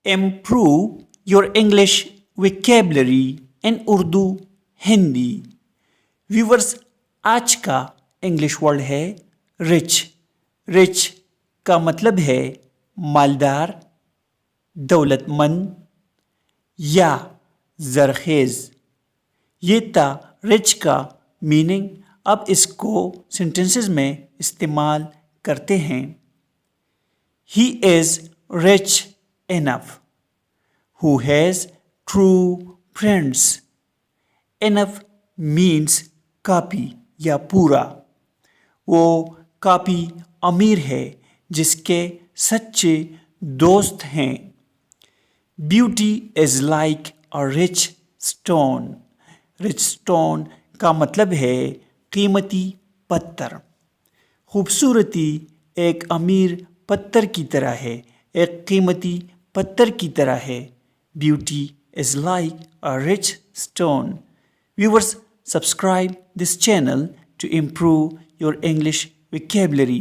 improve your English vocabulary in Urdu Hindi. Viewers, आज का English word है रिच. रिच का मतलब है मालदार, दौलतमंद या जरखेज. ये था रिच का मीनिंग. अब इसको सेंटेंसेस में इस्तेमाल करते हैं. He is rich enough. Who has true friends. Enough means काफ़ी या पूरा. वो काफ़ी अमीर है जिसके सच्चे दोस्त हैं. Beauty is like a rich stone. Rich stone का मतलब है कीमती पत्थर. खूबसूरती एक अमीर पत्थर की तरह है, एक कीमती पत्थर की तरह है. Beauty is like a rich stone. Viewers, subscribe this channel to improve your English vocabulary.